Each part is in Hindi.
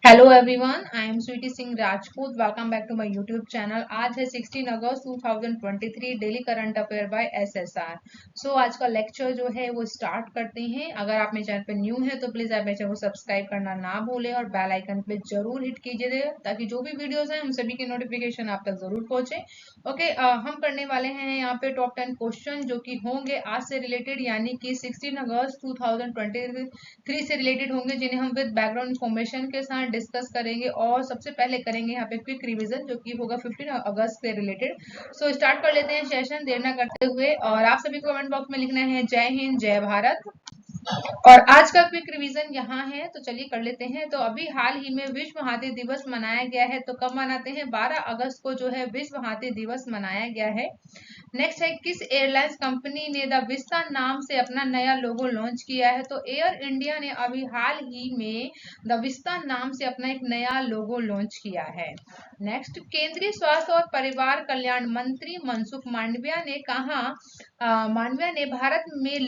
Hello everyone, I am Sweety Singh Rajput. Welcome back to my YouTube channel. आज है 16 अगस्त 2023, daily current affair by SSR. So आज का लेक्चर जो है वो स्टार्ट करते हैं। अगर आप मेरे चैनल पे न्यू है तो प्लीज आप मेरे चैनल को सब्सक्राइब करना ना भूलें और बेल आइकन पे जरूर हिट कीजिए ताकि जो भी वीडियोस हैं उन सभी की नोटिफिकेशन आप तक जरूर पहुंचे। ओके, हम करने वाले हैं यहाँ पे टॉप 10 क्वेश्चन जो कि होंगे आज से रिलेटेड, यानी कि 16 अगस्त 2023 से रिलेटेड होंगे, जिन्हें हम विद बैकग्राउंड इन्फॉर्मेशन के साथ डिस्कस करेंगे। और सबसे पहले करेंगे यहाँ पे क्विक रिवीजन जो कि होगा 15 अगस्त से रिलेटेड। सो स्टार्ट कर लेते हैं सेशन देर ना करते हुए। और आप सभी को कमेंट बॉक्स में लिखना है जय हिंद जय भारत। और आज का क्विक रिवीजन यहाँ है, तो चलिए कर लेते हैं। तो अभी हाल ही में विश्व हाथी दिवस मनाया गया है। तो कब मनाते हैं? 12 अगस्त को जो है विश्व हाथी दिवस मनाया गया है। नेक्स्ट है, किस एयरलाइंस कंपनी ने द विस्ता नाम से अपना नया लोगो लॉन्च किया है? तो एयर इंडिया ने अभी हाल ही में द विस्ता नाम से अपना एक नया लोगो लॉन्च किया है। नेक्स्ट, केंद्रीय स्वास्थ्य और परिवार कल्याण मंत्री मनसुख मांडविया ने भारत में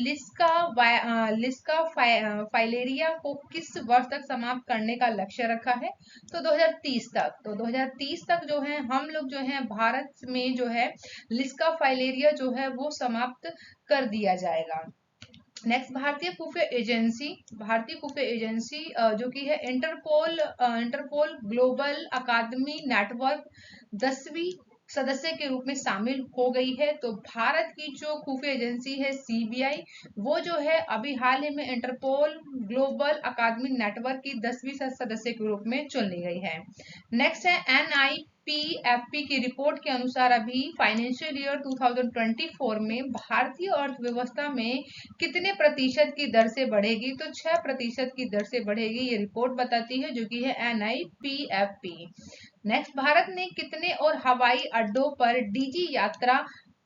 लिस्का फाइलेरिया को किस वर्ष तक समाप्त करने का लक्ष्य रखा है? तो 2030 तक। तो 2030 तक जो है हम लोग जो है भारत में जो है लिस्का फाइलेरिया जो है वो समाप्त कर दिया जाएगा। नेक्स्ट, भारतीय खुफिया एजेंसी जो कि है इंटरपोल ग्लोबल अकादमी नेटवर्क 10वीं सदस्य के रूप में शामिल हो गई है। तो भारत की जो खुफिया एजेंसी है सीबीआई, वो जो है अभी हाल ही में इंटरपोल ग्लोबल अकादमी नेटवर्क की 10वीं सदस्य के रूप में चुन ली गई है। नेक्स्ट है, एनआईपीएफपी की रिपोर्ट के अनुसार अभी फाइनेंशियल ईयर 2024 में भारतीय अर्थव्यवस्था में कितने प्रतिशत की दर से बढ़ेगी? तो 6% की दर से बढ़ेगी, ये रिपोर्ट बताती है, जो कि है एनआईपीएफपी। नेक्स्ट, भारत ने कितने और हवाई अड्डों पर डीजी यात्रा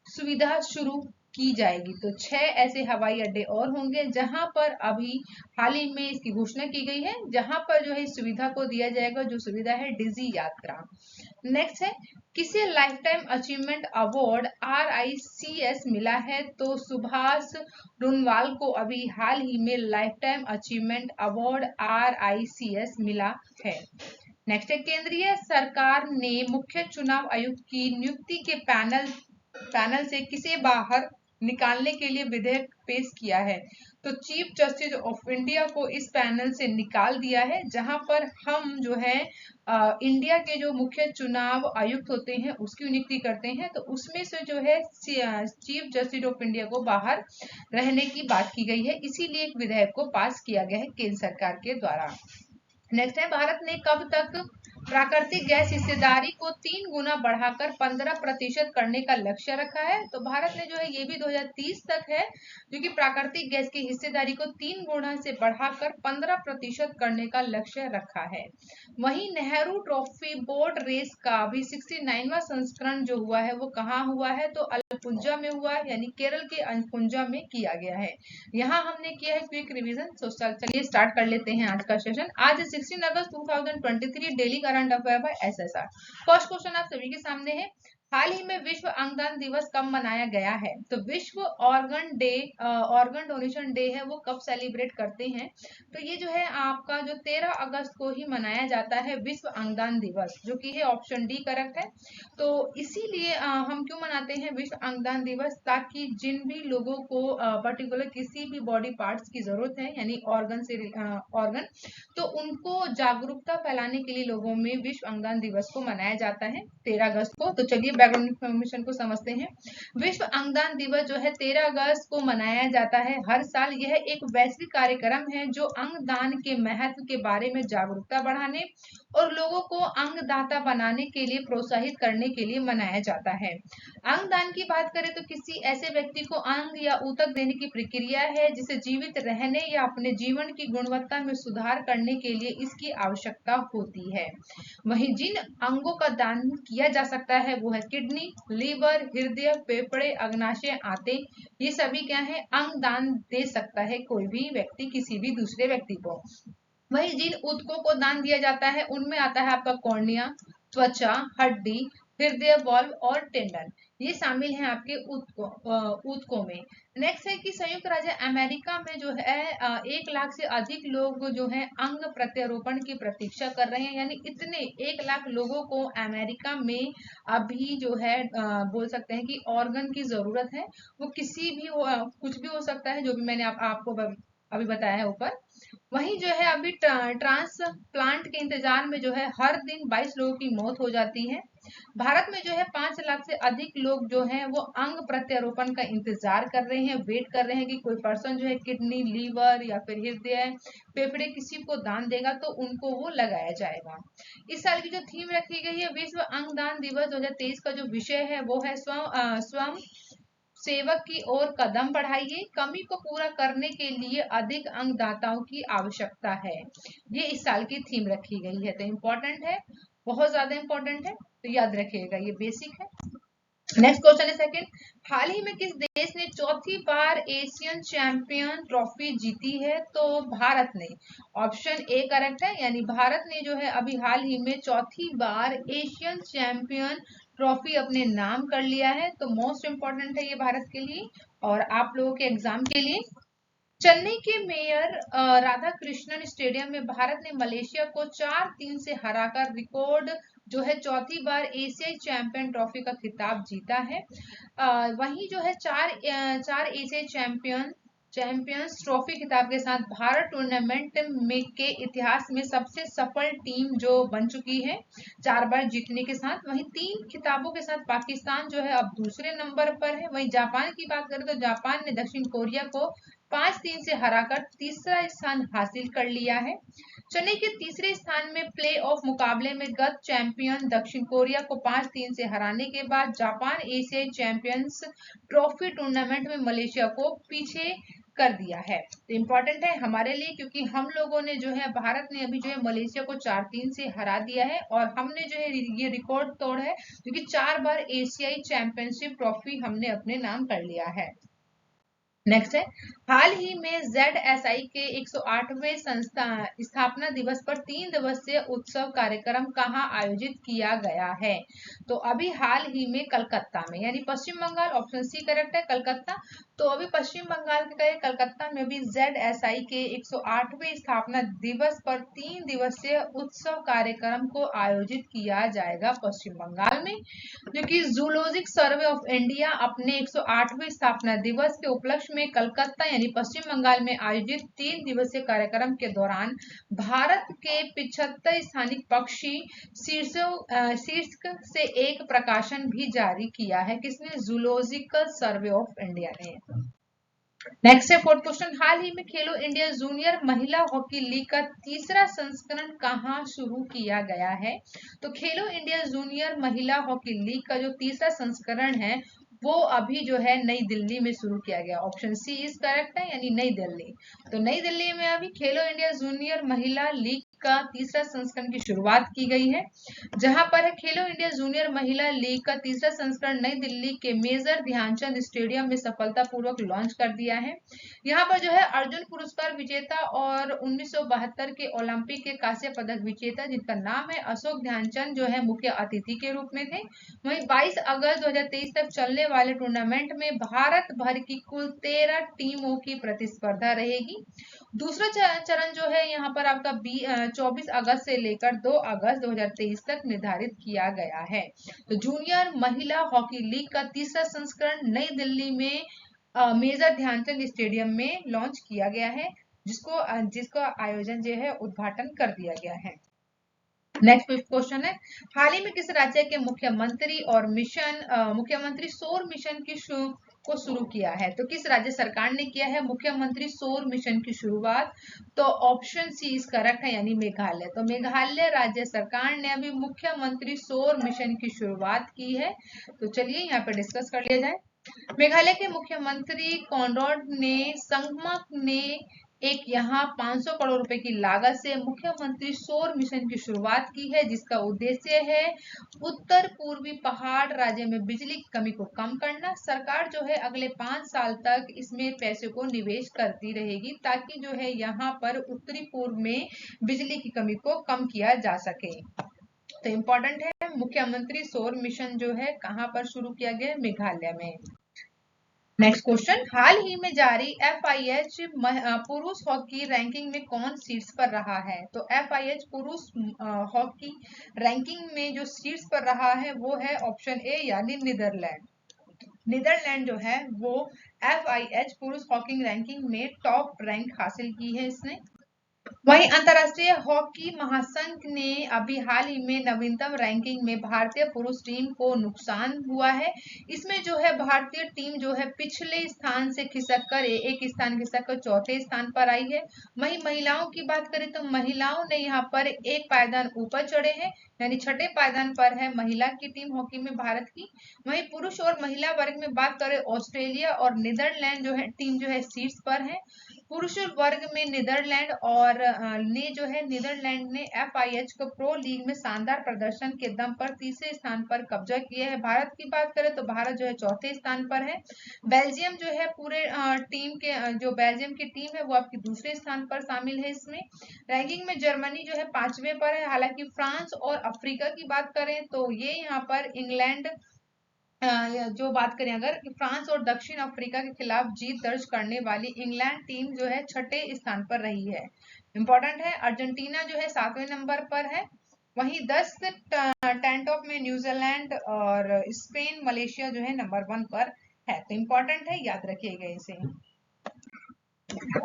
सुविधा शुरू की जाएगी? तो 6 ऐसे हवाई अड्डे और होंगे जहां पर अभी हाल ही में इसकी घोषणा की गई है, जहां पर जो है इस सुविधा को दिया जाएगा, जो सुविधा है डिजी यात्रा। नेक्स्ट है, किसे life time achievement award RICS मिला है? तो सुभाष रुनवाल को अभी हाल ही में life time achievement award RICS मिला है। नेक्स्ट है, केंद्रीय सरकार ने मुख्य चुनाव आयुक्त की नियुक्ति के पैनल से किसे बाहर निकालने के लिए विधेयक पेश किया है? तो चीफ जस्टिस ऑफ इंडिया को इस पैनल से निकाल दिया है, जहां पर हम जो है इंडिया के जो मुख्य चुनाव आयुक्त होते हैं उसकी नियुक्ति करते हैं। तो उसमें से जो है चीफ जस्टिस ऑफ इंडिया को बाहर रहने की बात की गई है, इसीलिए एक विधेयक को पास किया गया है केंद्र सरकार के द्वारा। नेक्स्ट है, भारत ने कब तक प्राकृतिक गैस हिस्सेदारी को 3 गुना बढ़ाकर 15% करने का लक्ष्य रखा है? तो भारत ने जो है ये भी 2030 तक है, जो कि प्राकृतिक गैस की हिस्सेदारी को 3 गुना से बढ़ाकर 15% करने का लक्ष्य रखा है। वहीं नेहरू ट्रॉफी बोट रेस का भी 69वां संस्करण जो हुआ है वो कहाँ हुआ है? तो अल्पुंजा में हुआ है, यानी केरल के अल्पुंजा में किया गया है। यहाँ हमने किया है क्विक रिवीजन। तो चलिए स्टार्ट कर लेते हैं आज का सेशन। आज 16 अगस्त 2023, daily current affair by SSR. First question आप सभी के सामने है, हाल ही में विश्व अंगदान दिवस कब मनाया गया है? तो विश्व ऑर्गन डोनेशन डे है वो कब सेलिब्रेट करते हैं? तो ये जो है आपका जो 13 अगस्त को ही मनाया जाता है विश्व अंगदान दिवस, जो कि है ऑप्शन डी करेक्ट है। तो इसीलिए हम क्यों मनाते हैं विश्व अंगदान दिवस? ताकि जिन भी लोगों को पर्टिकुलर किसी भी बॉडी पार्ट्स की जरूरत है, यानी ऑर्गन, तो उनको जागरूकता फैलाने के लिए लोगों में विश्व अंगदान दिवस को मनाया जाता है 13 अगस्त को। तो चलिए बैकग्राउंड इंफॉर्मेशन को समझते हैं। विश्व अंगदान दिवस जो है 13 अगस्त को मनाया जाता है हर साल। यह एक वैश्विक कार्यक्रम है जो अंगदान के महत्व के बारे में जागरूकता बढ़ाने और लोगों को अंगदाता बनाने के लिए प्रोत्साहित करने के लिए मनाया जाता है। अंगदान की बात करें तो किसी ऐसे व्यक्ति को अंग या ऊतक देने की प्रक्रिया है जिसे जीवित रहने या अपने जीवन की गुणवत्ता में सुधार करने के लिए इसकी आवश्यकता होती है। वहीं जिन अंगों का दान किया जा सकता है वो है किडनी, लीवर, हृदय, फेफड़े, अग्नाशय, आंतें। ये सभी क्या है? अंग दान दे सकता है कोई भी व्यक्ति किसी भी दूसरे व्यक्ति को। वहीं जिन ऊतकों को दान दिया जाता है उनमें आता है आपका कॉर्निया, त्वचा, हड्डी, हृदय, वाल्व और टेंडन, ये शामिल हैं आपके ऊतकों में। नेक्स्ट है कि संयुक्त राज्य अमेरिका में जो है 1 लाख से अधिक लोग जो है अंग प्रत्यारोपण की प्रतीक्षा कर रहे हैं, यानी इतने 1 लाख लोगों को अमेरिका में अभी जो है बोल सकते हैं कि ऑर्गन की जरूरत है। वो किसी भी कुछ भी हो सकता है, जो भी मैंने आपको अभी बताया है ऊपर। वहीं जो है अभी ट्रांसप्लांट के इंतजार में जो है हर दिन 22 लोगों की मौत हो जाती है। भारत में जो है 5 लाख से अधिक लोग जो हैं वो अंग प्रत्यारोपण का इंतजार कर रहे हैं, वेट कर रहे हैं कि कोई पर्सन जो है किडनी, लीवर या फिर हृदय, फेफड़े किसी को दान देगा तो उनको वो लगाया जाएगा। इस साल की जो थीम रखी गई है विश्व अंगदान दिवस 2023 का जो विषय है वो है स्वयं सेवक की ओर कदम बढ़ाइए, कमी को पूरा करने के लिए अधिक अंगदाताओं की आवश्यकता है। ये इस साल की थीम रखी गई है, तो इम्पोर्टेंट है, बहुत ज्यादा इम्पोर्टेंट है, तो याद रखिएगा, ये बेसिक है। नेक्स्ट क्वेश्चन है सेकंड, हाल ही में किस देश ने चौथी बार एशियन चैंपियन ट्रॉफी जीती है? तो भारत ने। ऑप्शन ए करेक्ट है, यानी भारत ने जो है अभी हाल ही में चौथी बार एशियन चैंपियन ट्रॉफी अपने नाम कर लिया है, तो मोस्ट इंपॉर्टेंट है ये भारत के लिए और आप लोगों के एग्जाम के लिए। चेन्नई के मेयर राधा कृष्णन स्टेडियम में भारत ने मलेशिया को 4-3 से हराकर रिकॉर्ड जो है चौथी बार एशियाई चैंपियन ट्रॉफी का खिताब जीता है। वहीं जो है चार एशियाई चैंपियंस ट्रॉफी खिताब के साथ भारत टूर्नामेंट में के इतिहास में सबसे सफल टीम जो बन चुकी है 4 बार जीतने के साथ। वहीं 3 खिताबों के साथ पाकिस्तान जो है अब दूसरे नंबर पर है। वहीं जापान की बात करें तो जापान ने दक्षिण कोरिया को 5-3 से हराकर तीसरा स्थान हासिल कर लिया है। चेन्नई के तीसरे स्थान में प्ले ऑफ मुकाबले में गत चैंपियन दक्षिण कोरिया को 5-3 से हराने के बाद जापान एशियाई चैंपियंस ट्रॉफी टूर्नामेंट में मलेशिया को पीछे कर दिया है। तो इम्पोर्टेंट है हमारे लिए, क्योंकि हम लोगों ने जो है भारत ने अभी जो है मलेशिया को 4-3 से हरा दिया है और हमने जो है ये रिकॉर्ड तोड़ है, क्योंकि 4 बार एशियाई चैंपियनशिप ट्रॉफी हमने अपने नाम कर लिया है। नेक्स्ट है, हाल ही में ZSI के 108वें स्थापना दिवस पर 3 दिवसीय उत्सव कार्यक्रम कहाँ आयोजित किया गया है? तो अभी हाल ही में कलकत्ता में, यानी पश्चिम बंगाल, ऑप्शन सी करेक्ट है, कलकत्ता। तो अभी पश्चिम बंगाल के कलकत्ता में भी ZSI के 108वें स्थापना दिवस पर 3 दिवसीय उत्सव कार्यक्रम को आयोजित किया जाएगा पश्चिम बंगाल में, जो कि जूलॉजिक सर्वे ऑफ इंडिया अपने 108वें स्थापना दिवस के उपलक्ष्य में कलकत्ता यानी पश्चिम बंगाल में आयोजित 3 दिवसीय कार्यक्रम के दौरान भारत के 75 स्थानिक पक्षी शीर्षक से एक प्रकाशन भी जारी किया है। किसने? जूलॉजिकल सर्वे ऑफ इंडिया ने। नेक्स्ट है फोर्थ क्वेश्चन, हाल ही में खेलो इंडिया जूनियर महिला हॉकी लीग का तीसरा संस्करण कहां शुरू किया गया है? तो खेलो इंडिया जूनियर महिला हॉकी लीग का जो तीसरा संस्करण है वो अभी जो है नई दिल्ली में शुरू किया गया। ऑप्शन सी इज करेक्ट है, यानी नई दिल्ली। तो नई दिल्ली में अभी खेलो इंडिया जूनियर महिला लीग का तीसरा संस्करण की शुरुआत की गई है, जहां पर है खेलो इंडिया जूनियर महिला लीग का तीसरा संस्करण नई दिल्ली के मेजर ध्यानचंद स्टेडियम में सफलतापूर्वक लॉन्च कर दिया है। यहाँ पर जो है अर्जुन पुरस्कार विजेता और 1972 के ओलंपिक के कांस्य पदक विजेता जिनका नाम है अशोक ध्यानचंद जो है मुख्य अतिथि के रूप में थे। वहीं 22 अगस्त 2023 तक चलने वाले टूर्नामेंट में भारत भर की कुल 13 टीमों की प्रतिस्पर्धा रहेगी। दूसरा चरण जो है यहाँ पर आपका 24 अगस्त से लेकर 2 अगस्त 2023 तक निर्धारित किया गया है। तो जूनियर महिला हॉकी लीग का तीसरा संस्करण नई दिल्ली में मेजर ध्यानचंद स्टेडियम में लॉन्च किया गया है, जिसका आयोजन जो है उद्घाटन कर दिया गया है। नेक्स्ट क्वेश्चन है, हाल ही में किस राज्य के मुख्यमंत्री सौर मिशन की को शुरू किया है? तो किस राज्य सरकार ने किया है मुख्यमंत्री सौर मिशन की शुरुआत? तो ऑप्शन सी इज करेक्ट है, यानी मेघालय। तो मेघालय राज्य सरकार ने अभी मुख्यमंत्री सौर मिशन की शुरुआत की है। तो चलिए यहाँ पे डिस्कस कर लिया जाए। मेघालय के मुख्यमंत्री कॉनरैड संगमा ने एक यहाँ 500 करोड़ रुपए की लागत से मुख्यमंत्री सौर मिशन की शुरुआत की है, जिसका उद्देश्य है उत्तर पूर्वी पहाड़ राज्य में बिजली की कमी को कम करना। सरकार जो है अगले 5 साल तक इसमें पैसे को निवेश करती रहेगी, ताकि जो है यहाँ पर उत्तरी पूर्व में बिजली की कमी को कम किया जा सके। तो इम्पोर्टेंट है मुख्यमंत्री सौर मिशन जो है कहाँ पर शुरू किया गया है? मेघालय में। नेक्स्ट क्वेश्चन, हाल ही में जारी FIH पुरुष हॉकी रैंकिंग में कौन शीर्ष पर रहा है? तो FIH पुरुष हॉकी रैंकिंग में जो शीर्ष पर रहा है वो है ऑप्शन ए यानी नीदरलैंड। नीदरलैंड जो है वो FIH पुरुष हॉकी रैंकिंग में टॉप रैंक हासिल की है इसने। वहीं अंतरराष्ट्रीय हॉकी महासंघ ने अभी हाल ही में नवीनतम रैंकिंग में भारतीय पुरुष टीम को नुकसान हुआ है। इसमें जो है भारतीय टीम जो है पिछले स्थान से खिसक कर एक स्थान खिसक कर चौथे स्थान पर आई है। वहीं महिलाओं की बात करें तो महिलाओं ने यहाँ पर एक पायदान ऊपर चढ़े हैं, यानी छठे पायदान पर है महिला की टीम हॉकी में भारत की। वहीं पुरुष और महिला वर्ग में बात करें ऑस्ट्रेलिया और नीदरलैंड जो है टीम जो है शीर्ष पर है। पुरुष वर्ग में नीदरलैंड और नीदरलैंड ने FIH को प्रो लीग में शानदार प्रदर्शन के दम पर तीसरे स्थान पर कब्जा किया है। भारत की बात करें तो भारत जो है चौथे स्थान पर है। बेल्जियम जो है पूरे टीम के जो बेल्जियम की टीम है वो आपकी दूसरे स्थान पर शामिल है इसमें। रैंकिंग में जर्मनी जो है 5वें पर है। हालांकि फ्रांस और अफ्रीका की बात करें तो ये यहाँ पर इंग्लैंड जो बात करें अगर फ्रांस और दक्षिण अफ्रीका के खिलाफ जीत दर्ज करने वाली इंग्लैंड टीम जो है छठे स्थान पर रही है। इंपॉर्टेंट है। अर्जेंटीना जो है 7वें नंबर पर है। वहीं 10 10 टॉप में न्यूजीलैंड और स्पेन मलेशिया जो है नंबर 1 पर है। तो इंपॉर्टेंट है, याद रखिएगा इसे।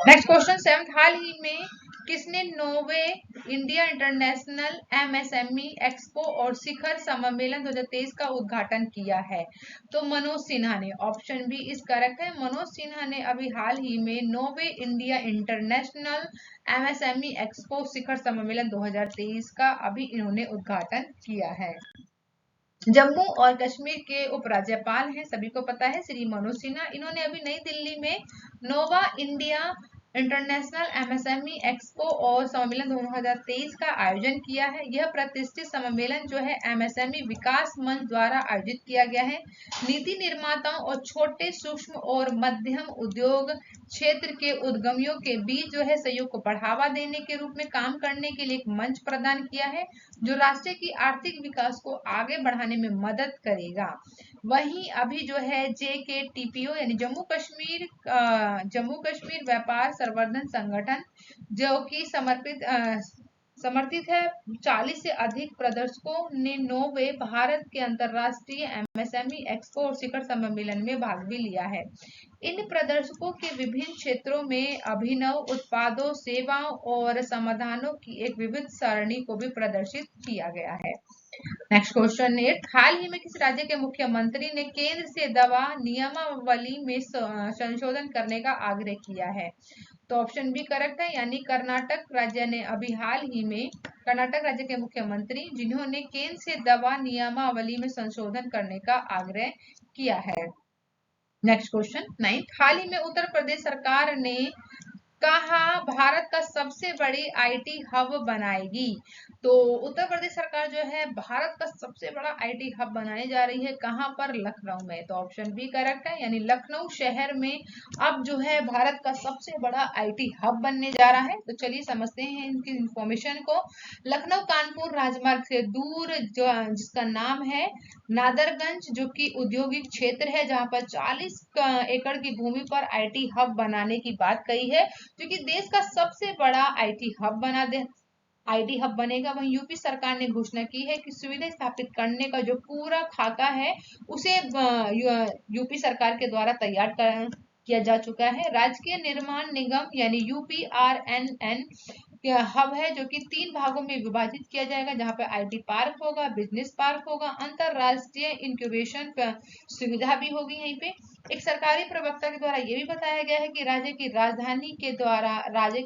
नेक्स्ट क्वेश्चन 7th, हाल ही में किसने no way India International MSME expo और शिखर सम्मेलन 2023 का उद्घाटन किया है? तो मनोज सिन्हा ने। ऑप्शन बी इस करेक्ट है। मनोज सिन्हा ने अभी हाल ही में नोवे इंडिया इंटरनेशनल MSME एक्सपो शिखर सम्मेलन 2023 का अभी इन्होंने उद्घाटन किया है। जम्मू और कश्मीर के उपराज्यपाल हैं, सभी को पता है, श्री मनोज सिन्हा। इन्होंने अभी नई दिल्ली में नोवा इंडिया इंटरनेशनल MSME एक्सपो और सम्मेलन 2023 का आयोजन किया है। यह प्रतिष्ठित सम्मेलन जो है MSME विकास मंच द्वारा आयोजित किया गया है। नीति निर्माताओं और छोटे सूक्ष्म और मध्यम उद्योग क्षेत्र के उद्यमियों के बीच जो है सहयोग को बढ़ावा देने के रूप में काम करने के लिए एक मंच प्रदान किया है जो राष्ट्र की आर्थिक विकास को आगे बढ़ाने में मदद करेगा। वहीं अभी जो है JKTPO यानी जम्मू कश्मीर व्यापार संवर्धन संगठन जो कि समर्थित है 40 से अधिक प्रदर्शकों ने नोवे भारत के अंतरराष्ट्रीय MSME एक्सपो और शिखर सम्मेलन में भाग भी लिया है। इन प्रदर्शकों के विभिन्न क्षेत्रों में अभिनव उत्पादों, सेवाओं और समाधानों की एक विविध सरणी को भी प्रदर्शित किया गया है। नेक्स्ट क्वेश्चन 8, हाल ही में किस राज्य के मुख्यमंत्री ने केंद्र से दवा नियमावली में संशोधन करने का आग्रह किया है? तो ऑप्शन बी करेक्ट है, यानी कर्नाटक राज्य ने अभी हाल ही में कर्नाटक राज्य के मुख्यमंत्री जिन्होंने केंद्र से दवा नियमावली में संशोधन करने का आग्रह किया है। नेक्स्ट क्वेश्चन 9, हाल ही में उत्तर प्रदेश सरकार ने कहा भारत का सबसे बड़ी IT हब बनाएगी। तो उत्तर प्रदेश सरकार जो है भारत का सबसे बड़ा IT हब बनाने जा रही है। कहां पर? लखनऊ में। तो ऑप्शन बी करेक्ट है, यानी लखनऊ शहर में अब जो है भारत का सबसे बड़ा IT हब बनने जा रहा है। तो चलिए समझते हैं इनकी इंफॉर्मेशन को। लखनऊ कानपुर राजमार्ग से दूर जो जिसका नाम है नादरगंज, जो कि औद्योगिक क्षेत्र है जहां पर 40 एकड़ की भूमि पर IT हब बनाने की बात कही है, जो कि देश का सबसे बड़ा IT हब बनेगा। वहीं यूपी सरकार ने घोषणा की है कि सुविधा स्थापित करने का जो पूरा खाका है उसे यूपी सरकार के द्वारा तैयार किया जा चुका है। राजकीय निर्माण निगम यानी UPRNN हब है जो कि 3 भागों में विभाजित किया जाएगा, जहां पे IT पार्क होगा, बिजनेस पार्क होगा, अंतरराष्ट्रीय इंक्यूबेशन सुविधा भी होगी। यहीं पे एक सरकारी प्रवक्ता के द्वारा ये भी बताया गया है कि राज्य की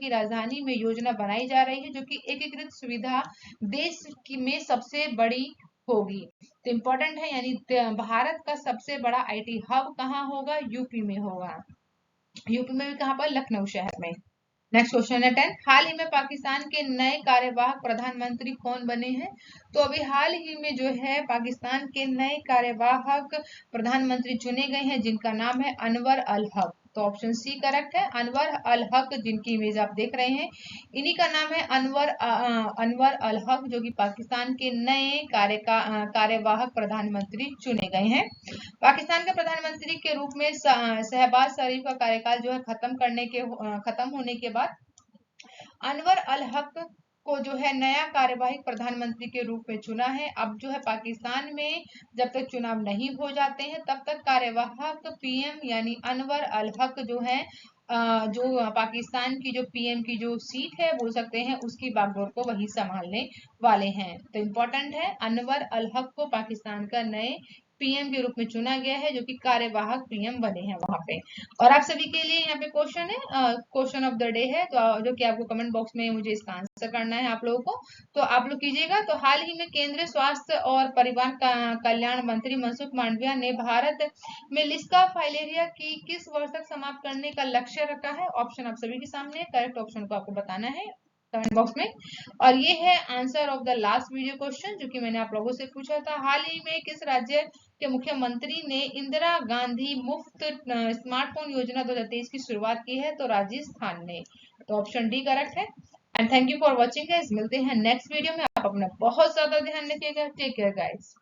राजधानी में योजना बनाई जा रही है जो कि एकीकृत सुविधा देश में सबसे बड़ी होगी। तो इम्पोर्टेंट है, यानी भारत का सबसे बड़ा IT हब कहाँ होगा? यूपी में होगा। यूपी में भी कहाँ पर? लखनऊ शहर में। नेक्स्ट क्वेश्चन है 10, हाल ही में पाकिस्तान के नए कार्यवाहक प्रधानमंत्री कौन बने हैं? तो अभी हाल ही में जो है पाकिस्तान के नए कार्यवाहक प्रधानमंत्री चुने गए हैं जिनका नाम है अनवर अल हक। तो ऑप्शन सी करेक्ट है। अनवर अल हक, जिनकी इमेज आप देख रहे हैं, इन्हीं का नाम है अनवर अल हक, जो कि पाकिस्तान के नए कार्यवाहक प्रधानमंत्री चुने गए हैं। पाकिस्तान के प्रधानमंत्री के रूप में शहबाज शरीफ का कार्यकाल जो है खत्म होने के बाद अनवर अल हक को जो है नया कार्यवाही प्रधानमंत्री के रूप में चुना है। अब जो है पाकिस्तान में जब तक चुनाव नहीं हो जाते हैं तब तक कार्यवाहक पीएम यानी अनवर अल हक जो है जो पाकिस्तान की जो पीएम की जो सीट है बोल सकते हैं उसकी बागडोर को वही संभालने वाले हैं। तो इम्पोर्टेंट है, अनवर अल हक को पाकिस्तान का नए पीएम के रूप में चुना गया है, जो कि कार्यवाहक पीएम बने हैं वहां पे। और आप सभी के लिए यहाँ पे क्वेश्चन है, क्वेश्चन ऑफ द डे है, तो जो कि आपको कमेंट बॉक्स में मुझे इसका आंसर करना है आप लोगों को, तो आप लोग कीजिएगा। तो हाल ही में केंद्रीय स्वास्थ्य और परिवार कल्याण मंत्री मनसुख मांडविया ने भारत में लिस्का फाइलेरिया की किस वर्ष तक समाप्त करने का लक्ष्य रखा है? ऑप्शन आप सभी के सामने, करेक्ट ऑप्शन को आपको बताना है कमेंट बॉक्स में। और ये है answer of the last video question जो कि मैंने आप लोगों से पूछा था, हाल ही में किस राज्य के मुख्यमंत्री ने इंदिरा गांधी मुफ्त स्मार्टफोन योजना 2023 की शुरुआत की है? तो राजस्थान ने। तो ऑप्शन डी करेक्ट है। And thank you for watching guys, मिलते हैं नेक्स्ट वीडियो में। आप अपना बहुत ज्यादा ध्यान रखिएगा। Take care guys.